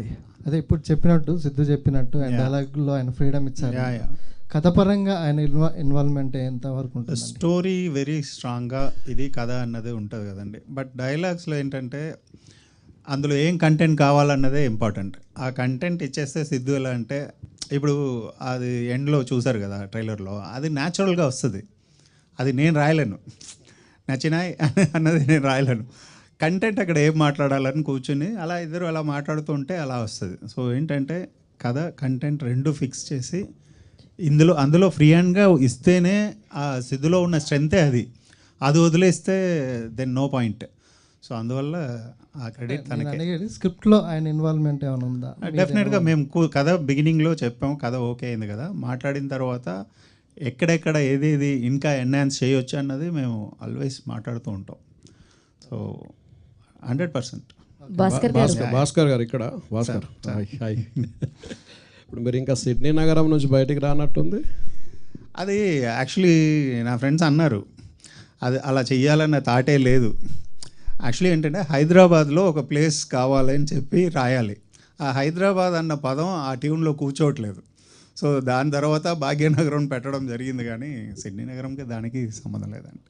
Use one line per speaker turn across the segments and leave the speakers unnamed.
అండి. అదే ఇప్పుడు చెప్పినట్టు సిద్ధు చెప్పినట్టు ఆయన డైలాగ్లో ఆయన ఫ్రీడమ్ ఇచ్చారు. కథపరంగా ఆయన ఇన్వాల్వ్మెంట్ ఎంత వరకు ఉంటుంది?
స్టోరీ వెరీ స్ట్రాంగ్గా ఇది కథ అన్నది ఉంటుంది కదండి. బట్ డైలాగ్స్లో ఏంటంటే అందులో ఏం కంటెంట్ కావాలన్నదే ఇంపార్టెంట్. ఆ కంటెంట్ ఇచ్చేస్తే సిద్ధు ఎలా అంటే ఇప్పుడు అది ఎండ్లో చూసారు కదా ట్రైలర్లో, అది న్యాచురల్గా వస్తుంది. అది నేను రాయలేను, నచ్చినాయి అన్నది నేను రాయలేను. కంటెంట్ అక్కడ ఏం మాట్లాడాలని కూర్చుని అలా ఇద్దరు అలా మాట్లాడుతూ ఉంటే అలా వస్తుంది. సో ఏంటంటే కథ కంటెంట్ రెండు ఫిక్స్ చేసి అందులో ఫ్రీ హ్యాండ్గా ఇస్తేనే ఆ సిద్ధులో ఉన్న స్ట్రెంతే అది వదిలేస్తే దెన్ నో పాయింట్. సో అందువల్ల ఆ క్రెడిట్ తనకి.
స్క్రిప్ట్లో ఆయన ఇన్వాల్వ్మెంట్ ఏమైనా ఉందా?
డెఫినెట్గా మేము కథ బిగినింగ్లో చెప్పాము, కథ ఓకే అయింది కదా, మాట్లాడిన తర్వాత ఎక్కడెక్కడ ఏదేది ఇంకా ఎన్హాన్స్ చేయొచ్చు అన్నది మేము ఆల్వేస్ మాట్లాడుతూ ఉంటాం. సో 100%.
భాస్కర్ గారు ఇక్కడ. భాస్కర్ హాయ్. ఇప్పుడు మీరు ఇంకా సిడ్నీ నగరం నుంచి బయటికి రానట్టుంది.
అది యాక్చువల్లీ నా ఫ్రెండ్స్ అన్నారు, అది అలా చెయ్యాలన్న థాటే లేదు. యాక్చువల్లీ ఏంటంటే హైదరాబాద్లో ఒక ప్లేస్ కావాలని చెప్పి రాయాలి. ఆ హైదరాబాద్ అన్న పదం ఆ ట్యూన్లో కూర్చోవట్లేదు. సో దాని తర్వాత భాగ్యనగరం పెట్టడం జరిగింది, కానీ సిడ్నీ నగరంకి దానికి సంబంధం లేదండి.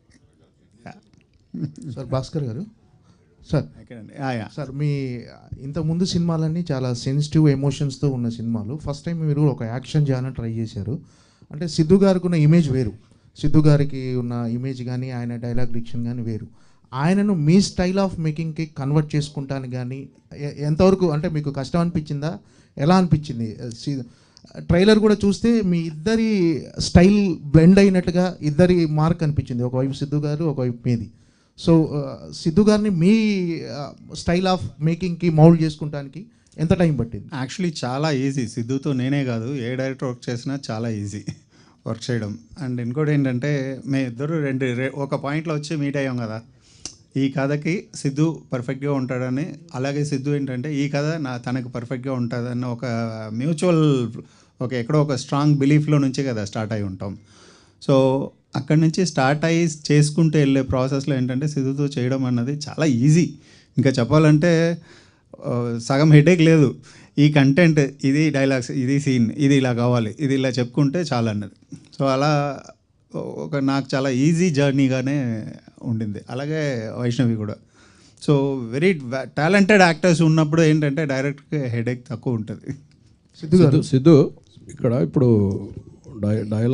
సార్ భాస్కర్ గారు, సార్ మీ ఇంతకుముందు సినిమాలన్నీ చాలా సెన్సిటివ్ ఎమోషన్స్తో ఉన్న సినిమాలు. ఫస్ట్ టైం మీరు ఒక యాక్షన్ చేయాలని ట్రై చేశారు. అంటే సిద్ధు గారికి ఉన్న ఇమేజ్ వేరు, సిద్ధు గారికి ఉన్న ఇమేజ్ కానీ ఆయన డైలాగ్ డిక్షన్ కానీ వేరు. ఆయనను మీ స్టైల్ ఆఫ్ మేకింగ్కి కన్వర్ట్ చేసుకుంటాను కానీ ఎంతవరకు అంటే మీకు కష్టం అనిపించిందా, ఎలా అనిపించింది? ట్రైలర్ కూడా చూస్తే మీ ఇద్దరి స్టైల్ బ్లెండ్ అయినట్టుగా ఇద్దరి మార్క్ అనిపించింది, ఒకవైపు సిద్ధు గారు ఒకవైపు మీది. సో సిద్ధు గారిని మీ స్టైల్ ఆఫ్ మేకింగ్కి మౌల్డ్ చేసుకుంటానికి ఎంత టైం పట్టింది?
యాక్చువల్లీ చాలా ఈజీ. సిద్ధుతో నేనే కాదు, ఏ డైరెక్టర్ వర్క్ చేసినా చాలా ఈజీ వర్క్ చేయడం. అండ్ ఇంకోటి ఏంటంటే మేము ఇద్దరు ఒక పాయింట్లో వచ్చి మీట్ అయ్యాం కదా, ఈ కథకి సిద్ధు పర్ఫెక్ట్గా ఉంటాడని, అలాగే సిద్ధు ఏంటంటే ఈ కథ తనకు పర్ఫెక్ట్గా ఉంటుందన్న ఒక మ్యూచువల్ ఎక్కడో ఒక స్ట్రాంగ్ బిలీఫ్లో నుంచి కదా స్టార్ట్ అయి ఉంటాం. సో అక్కడి నుంచి స్టార్ట్ అయ్యి చేసుకుంటూ వెళ్ళే ప్రాసెస్లో ఏంటంటే సిద్ధుతో చేయడం అన్నది చాలా ఈజీ. ఇంకా చెప్పాలంటే సగం హెడేక్ లేదు. ఈ కంటెంట్, ఇది డైలాగ్స్, ఇది సీన్, ఇది ఇలా కావాలి, ఇది ఇలా చెప్పుకుంటే చాలా అన్నది. సో అలా నాకు చాలా ఈజీ జర్నీగానే ఉండింది. అలాగే వైష్ణవి కూడా. సో వెరీ టాలెంటెడ్ యాక్టర్స్ ఉన్నప్పుడు ఏంటంటే డైరెక్ట్గా హెడేక్ తక్కువ ఉంటుంది.
సిద్ధు ఇక్కడ ఇప్పుడు డైలాగ్